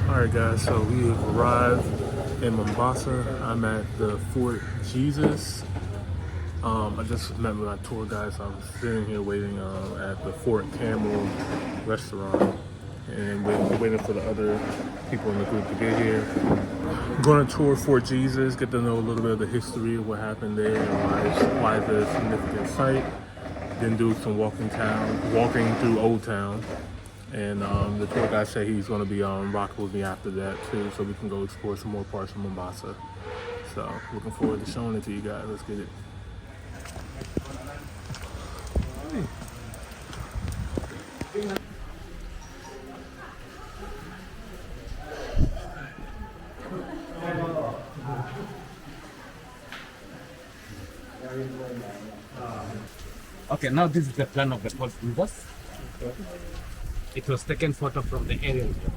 Alright guys, so we have arrived in Mombasa. I'm at the Fort Jesus. I just met with my tour guide, so I was sitting here waiting at the Fort Camel restaurant and waiting for the other people in the group to get here. I'm going to tour Fort Jesus, get to know a little bit of the history of what happened there and why it's a significant site. Then do some walking through Old Town. And the tour guide said he's going to be rocking with me after that too, so we can go explore some more parts of Mombasa. So looking forward to showing it to you guys. Let's get it. Okay, now this is the plan of the Fort Jesus. It was taken photo from the aerial view.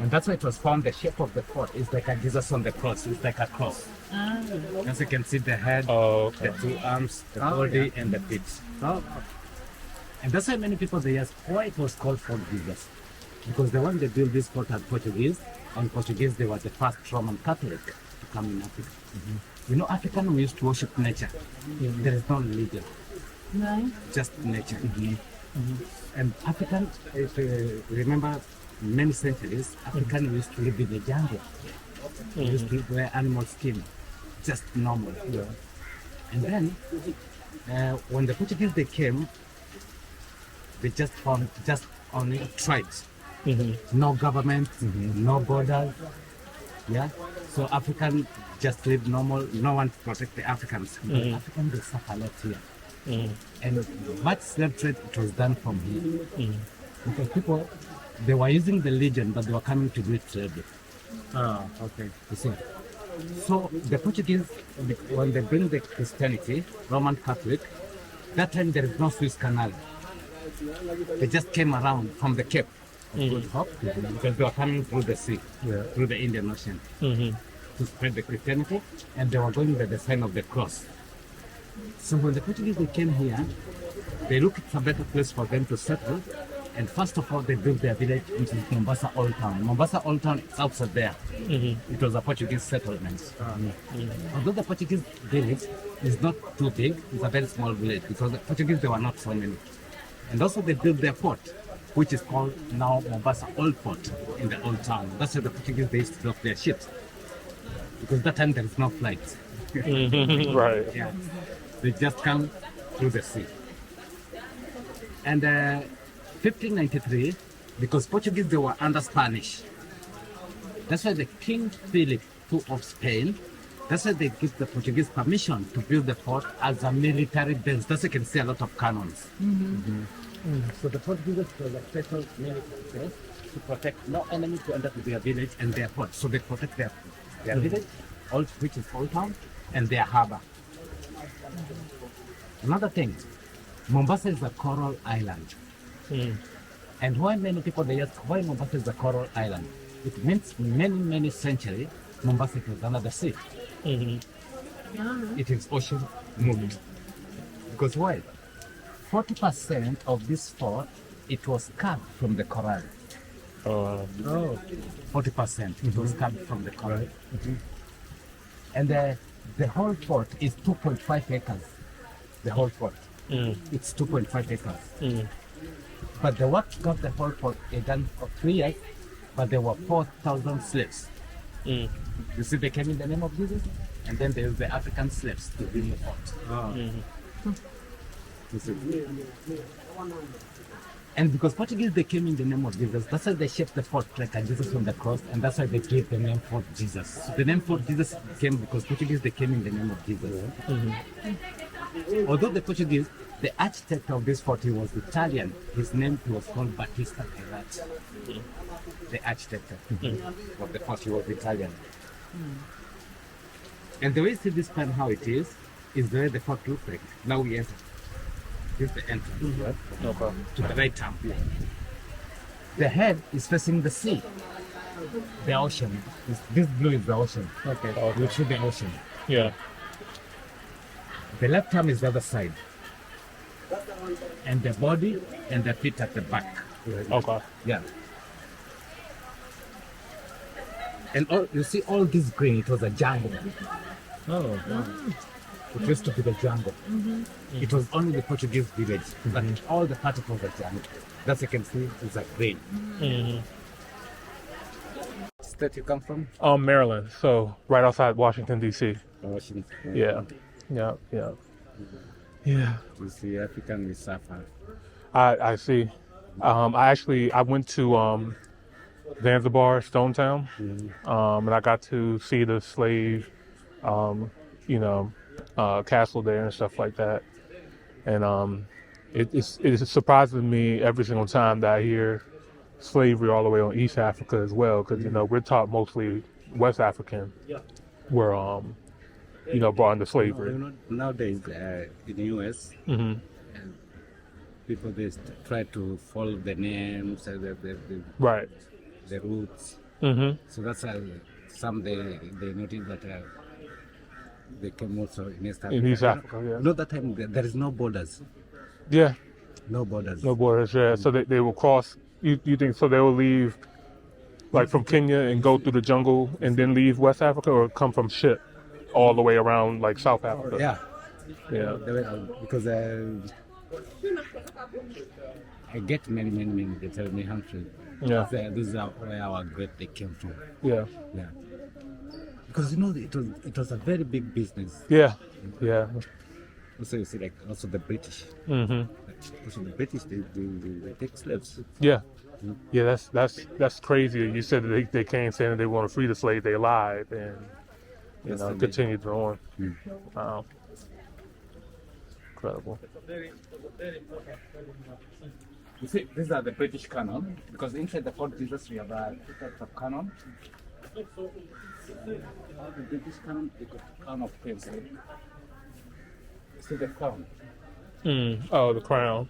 And that's why it was found the shape of the fort is like a Jesus on the cross. It's like a cross. As you can see the head, the two arms, the body, and the feet. And that's why many people they ask why it was called Fort Jesus. Because the one they built this fort had Portuguese, and Portuguese they were the first Roman Catholic to come in Africa. You know, African we used to worship nature. There is no religion. Just nature. And African, if you remember many centuries, African used to live in the jungle. They used to wear animal skin, just normal. And then, when the Portuguese they came, they just found just only tribes. No government, no borders. Yeah. So African just live normal, no one to protect the Africans. Africans they suffer a lot here. And much slave trade it was done from here. Because people they were using the religion but they were coming to do it slavery. Okay. You see. So the Portuguese when they bring the Christianity, Roman Catholic, that time there is no Suez Canal. They just came around from the Cape of Good Hope because they were coming through the sea, through the Indian Ocean to spread the Christianity, and they were going by the sign of the cross. So when the Portuguese they came here, they looked for a better place for them to settle, and first of all they built their village, which is Mombasa Old Town. Mombasa Old Town is outside there. It was a Portuguese settlement. Although the Portuguese village is not too big, it's a very small village because the Portuguese there were not so many. And also they built their port, which is called now Mombasa Old Port in the Old Town. That's where the Portuguese they used to dock their ships. Because that time there is no flights. Right. Yeah. They just come through the sea. And 1593, because Portuguese they were under Spanish. That's why the King Philip II of Spain, that's why they give the Portuguese permission to build the fort as a military base. That's why you can see a lot of cannons. So the Portuguese was a special military base to protect no enemy to enter their village and their fort. So they protect their village, which is Old Town, and their harbor. Another thing, Mombasa is a coral island. And why many people they ask why Mombasa is a coral island? It means many centuries Mombasa is another sea. It is ocean moved. Because why? 40% of this fort it was carved from the coral. 40% it was carved from the coral. And the whole fort is 2.5 acres. The whole fort. It's 2.5 acres. But the work got the whole fort done for 3 years, but there were 4,000 slaves. You see, they came in the name of Jesus, and then there were the African slaves to build the fort. You see. And because Portuguese they came in the name of Jesus, that's why they shaped the fort like a Jesus on the cross, and that's why they gave the name Fort Jesus. So the name Fort Jesus came because Portuguese they came in the name of Jesus. Although the Portuguese, the architect of this fort he was Italian. His name was called Battista Carracci. The architect of the fort he was Italian. And the way you see this plan how it is the way the fort looks like. Now we enter. This is the entrance to the right hand. The head is facing the sea, the ocean. This blue is the ocean. You see the ocean. Yeah. The left arm is the other side. And the body and the feet at the back. Okay. Yeah. And all, you see all this green, it was a jungle. Oh, wow. It used to be the jungle. It was only the Portuguese village, but all the part of the jungle. That you can see is a green. State you come from? Maryland. So right outside Washington D.C. Washington. Yeah. Yeah. Yeah. Yeah. You see, African we suffer. I see. I went to Zanzibar, Stone Town, and I got to see the slave, you know, castle there and stuff like that. And it surprises me every single time that I hear slavery all the way on East Africa as well, because you know we're taught mostly West African were you know brought into slavery. You know, nowadays in the US, people they try to follow the names, Right. the roots. So that's how some they notice that they came also in East Africa. In East Africa, yeah. You know that time there is no borders. Yeah. No borders. No borders, yeah. So they will cross. You think so? They will leave, like from Kenya and go through the jungle and then leave West Africa, or come from ship all the way around like South Africa? Yeah. Yeah. Because I get many. They tell me Humphrey. Yeah. This is where our great they came from. Yeah. Yeah. Because you know it was a very big business. Yeah. Yeah. Also, you see, like also the British. Also the British, they take slaves. Yeah. Yeah. That's crazy. You said that they came saying that they want to free the slave. They lied and you know continued on. Wow. Incredible. You see, these are the British cannon, because inside the Fort Jesus we have two types of cannon. The British cannon, they got crown of pencil. See the crown. Oh, the crown.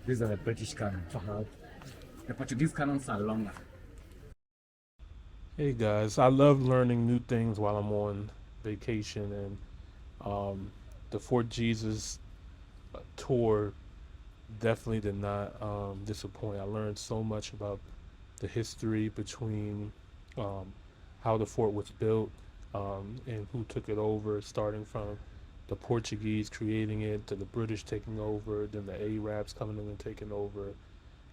These are the British cannons. The Portuguese cannons are longer. Hey guys, I love learning new things while I'm on vacation, and the Fort Jesus tour definitely did not disappoint. I learned so much about the history between how the fort was built and who took it over, starting from the Portuguese creating it to the British taking over, then the Arabs coming in and taking over,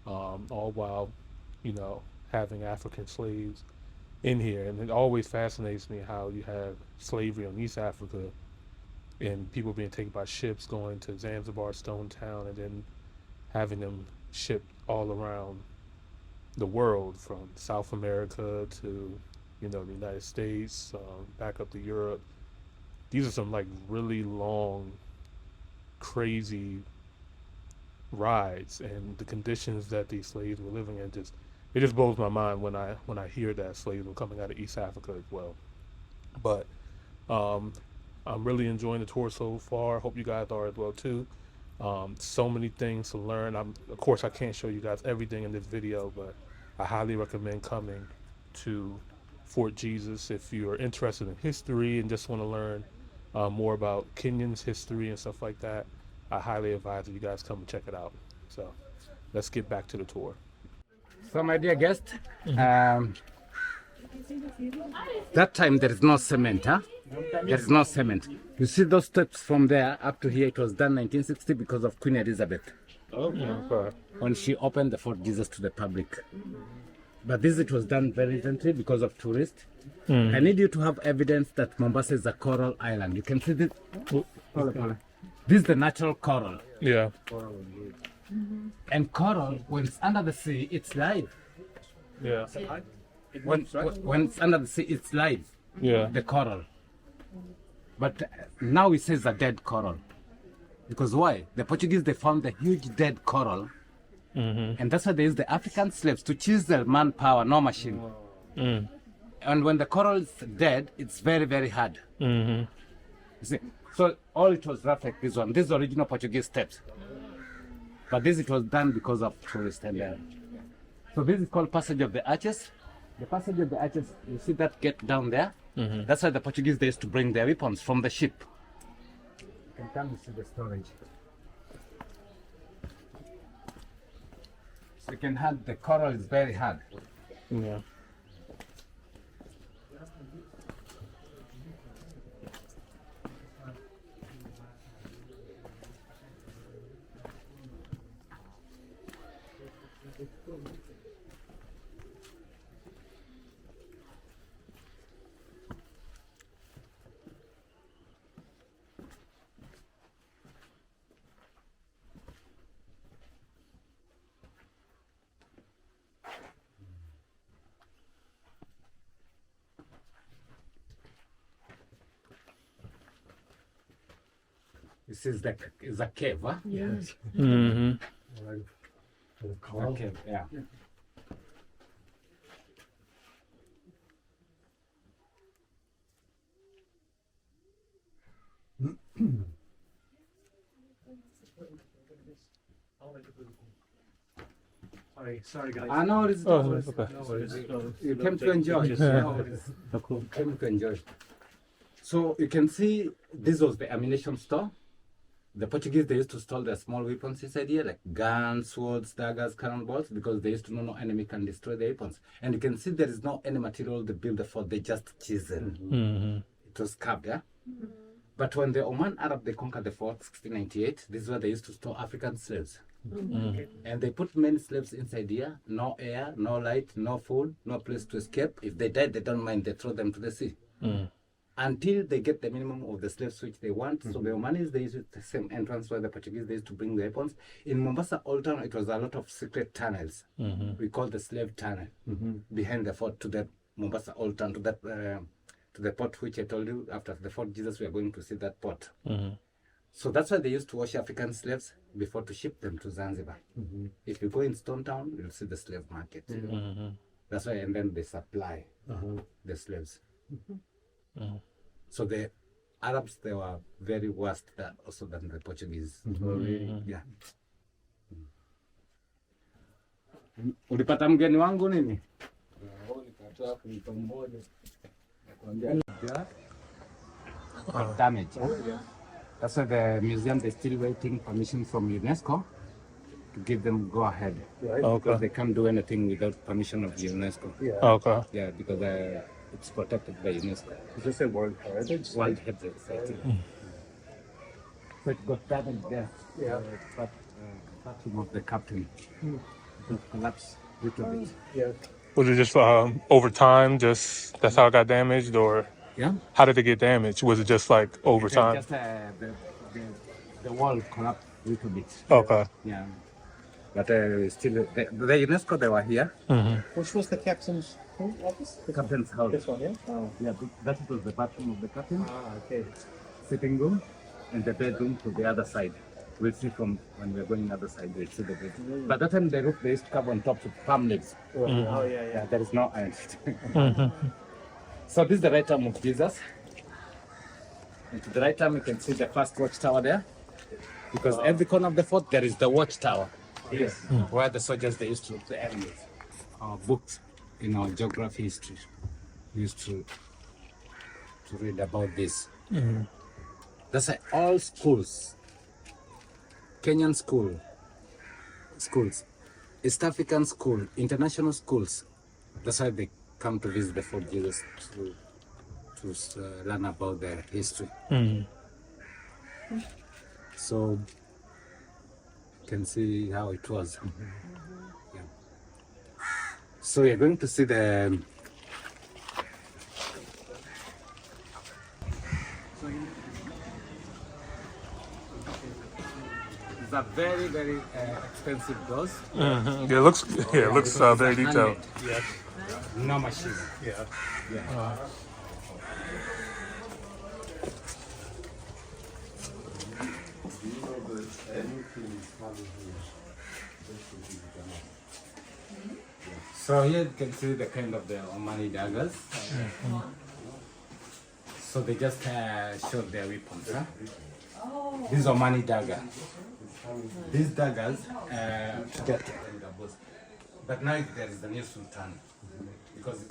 all while, you know, having African slaves in here. And it always fascinates me how you have slavery on East Africa and people being taken by ships going to Zanzibar, Stone Town, and then having them shipped all around the world, from South America to, you know, the United States, back up to Europe. These are some like really long, crazy rides, and the conditions that these slaves were living in it just blows my mind when I hear that slaves were coming out of East Africa as well. But I'm really enjoying the tour so far. Hope you guys are as well too. So many things to learn. Of course, I can't show you guys everything in this video, but I highly recommend coming to Fort Jesus if you're interested in history and just want to learn more about Kenyan's history and stuff like that. I highly advise that you guys come and check it out. So let's get back to the tour. So my dear guest, that time there is no cement, huh? There is no cement. You see those steps from there up to here, it was done 1960 because of Queen Elizabeth. Okay. When she opened the Fort Jesus to the public. But this it was done very recently because of tourists. I need you to have evidence that Mombasa is a coral island. You can see this. This is the natural coral. Yeah. And coral, when it's under the sea, it's live. Yeah. When it's under the sea, it's live. Yeah. The coral. But now it says a dead coral. Because why? The Portuguese, they found the huge dead coral. And that's why they use the African slaves to chisel manpower, no machine. And when the coral is dead, it's very, very hard. You see? So all it was rough like this one. This is the original Portuguese steps. But this it was done because of tourists. So this is called Passage of the Arches. The Passage of the Arches, you see that gate down there? That's why the Portuguese, they used to bring their weapons from the ship. You can come and see the storage. You can hard, the coral is very hard. Yeah. This is a cave, huh? Yes. Mm-hmm. A cave, yeah. Sorry, guys. I know it's Oh, it's okay. No worries. you came to enjoy. No worries. You came to enjoy. So you can see this was the ammunition store. The Portuguese, they used to store their small weapons inside here, like guns, swords, daggers, cannonballs, because they used to know no enemy can destroy the weapons. And you can see there is no any material to build the fort, they just chiseled. Mm-hmm. It was carved, yeah? But when the Oman Arab, they conquered the fort, 1698, this is where they used to store African slaves. And they put many slaves inside here, no air, no light, no food, no place to escape. If they died, they don't mind, they throw them to the sea. Until they get the minimum of the slaves which they want. So the Omanis, they use the same entrance where the Portuguese, they used to bring the weapons. In Mombasa Old Town, it was a lot of secret tunnels. We call the slave tunnel behind the fort to that Mombasa Old Town, to that to the port which I told you after the Fort Jesus, we are going to see that port. So that's why they used to wash African slaves before to ship them to Zanzibar. If you go in Stone Town, you'll see the slave market. That's why, and then they supply the slaves. So the Arabs, they were very worse also than the Portuguese. Yeah. Ulipata mgeni wangu nini? Damage. That's why the museum, they're still waiting permission from UNESCO to give them go ahead. Okay. Because they can't do anything without permission of UNESCO. Okay. Yeah, because it's protected by UNESCO. Is this a World Heritage? World Heritage Site. So it got damaged there. Yeah. But bathroom of the captain it collapsed a little bit. Yeah. Was it just over time? Just that's how it got damaged, or Yeah. how did it get damaged? Was it just like over time? Just the wall collapsed a little bit. Okay. Yeah. But still, the UNESCO, they were here. Which was the captain's office? The captain's house. This one, yeah? Oh. Yeah, that was the bathroom of the captain, Ah, okay. sitting room, and the bedroom to the other side. We'll see from when we're going other side, we'll see the bedroom. But that time the roof, they used to cover on top with palm leaves. Oh, yeah, Yeah, yeah. there is no iron. So this is the right arm of Jesus. And to the right arm, you can see the first watchtower there. Because every corner of the fort, there is the watchtower. Yes. Where the soldiers, they used to look the enemies. Our books in our geography history, we used to read about this. That's why all schools, Kenyan schools, East African school, international schools, that's why they come to visit the Fort Jesus to learn about their history. So you can see how it was. Yeah. So we're going to see the it's a very, very expensive dose. Yeah, it looks very detailed. Yes. No machine. Yeah. Yeah. So here you can see the kind of the Omani daggers. So they just showed their weapons. Huh? This is Omani dagger. These daggers, but now there is the new sultan because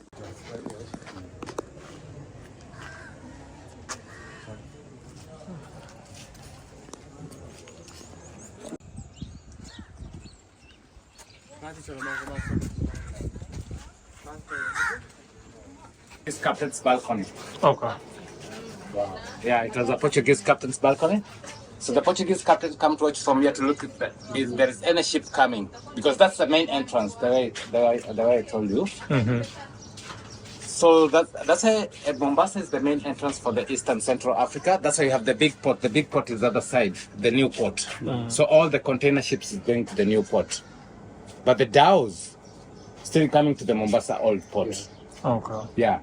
It's captain's balcony. Okay. Yeah, it was a Portuguese captain's balcony. So the Portuguese captain come to watch from here to look at if there is any ship coming, because that's the main entrance. The way I told you. So that's why Mombasa is the main entrance for the Eastern Central Africa. That's why you have the big port. The big port is the other side, the new port. So all the container ships is going to the new port, but the dhows still coming to the Mombasa old port. Okay. Yeah.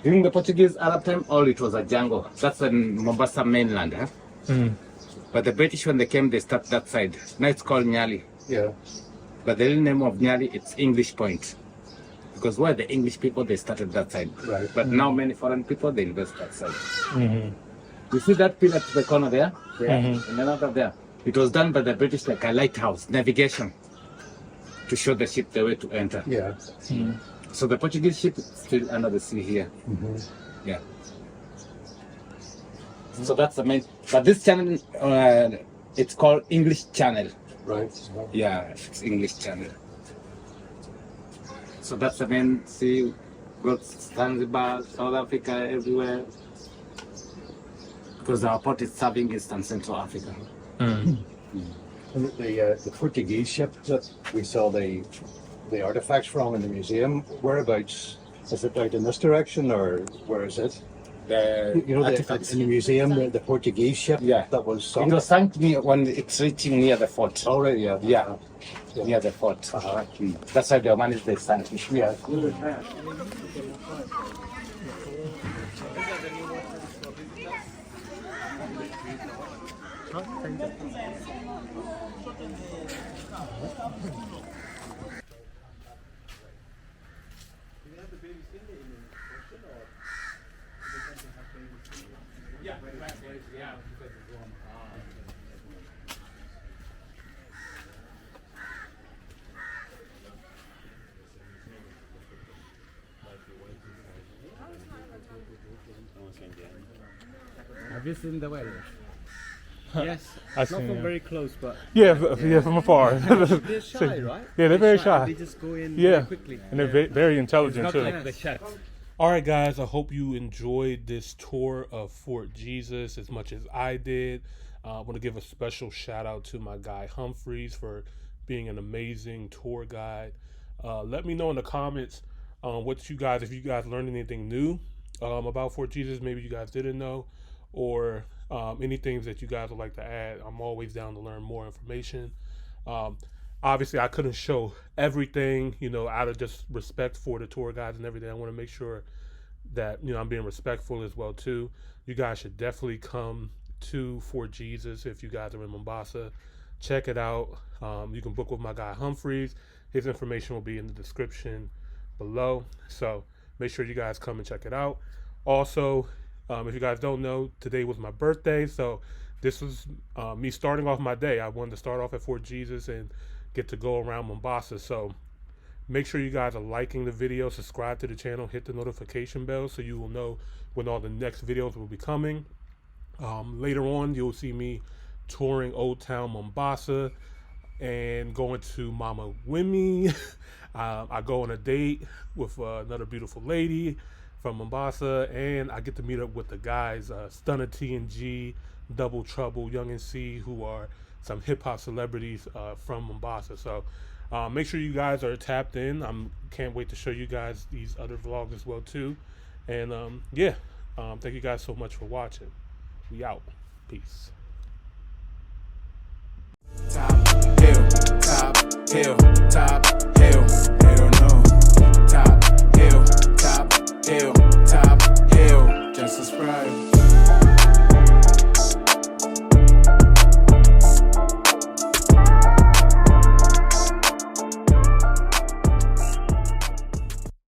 During the Portuguese Arab time, all it was a jungle. That's the Mombasa mainland. But the British, when they came, they started that side. Now it's called Nyali. Yeah. But the real name of Nyali, it's English Point. Because where the English people, they started that side. Right. But now many foreign people, they invest that side. You see that pillar to the corner there? Yeah. And another there. It was done by the British like a lighthouse, navigation, to show the ship the way to enter. Yeah. So the Portuguese ship is still under the sea here. Yeah. So that's the main. But this channel, it's called English Channel. Right. Yeah, it's English Channel. So that's the main sea. Got Zanzibar, South Africa, everywhere. Because our port is serving Eastern Central Africa. And the Portuguese ship that we saw the artifacts from in the museum, whereabouts? Is it out in this direction or where is it? The You know, artifacts. in the museum, the Portuguese ship Yeah. that was It sunk. was sunk when it's reaching near the fort. Oh, right, yeah. Yeah, near the fort. That's why the Omanis they sank it. Yeah. Have you seen the whale? Yes, I not seen from it. very close, but Yeah, yeah, from afar. they're shy, right? Yeah, they're very shy. They just go in Yeah, very quickly. and they're very intelligent Not too. like the shark. All right, guys, I hope you enjoyed this tour of Fort Jesus as much as I did. I want to give a special shout out to my guy Humphreys for being an amazing tour guide. Let me know in the comments what you guys, if you guys learned anything new about Fort Jesus, maybe you guys didn't know, or any things that you guys would like to add. I'm always down to learn more information. Obviously, I couldn't show everything, out of just respect for the tour guides and everything. I want to make sure that, I'm being respectful as well, too. You guys should definitely come to Fort Jesus if you guys are in Mombasa. Check it out. You can book with my guy Humphreys. His information will be in the description below. So make sure you guys come and check it out. Also, if you guys don't know, today was my birthday. So this was me starting off my day. I wanted to start off at Fort Jesus and get to go around Mombasa. So make sure you guys are liking the video, subscribe to the channel, hit the notification bell so you will know when all the next videos will be coming. Later on, you'll see me touring Old Town Mombasa and going to Mama Wimmy. I go on a date with another beautiful lady from Mombasa, and I get to meet up with the guys, Stunner TNG, Double Trouble, Young and C, who are some hip-hop celebrities from Mombasa. So make sure you guys are tapped in. Can't wait to show you guys these other vlogs as well too. And thank you guys so much for watching. We out. Peace. Top hill, top hill, top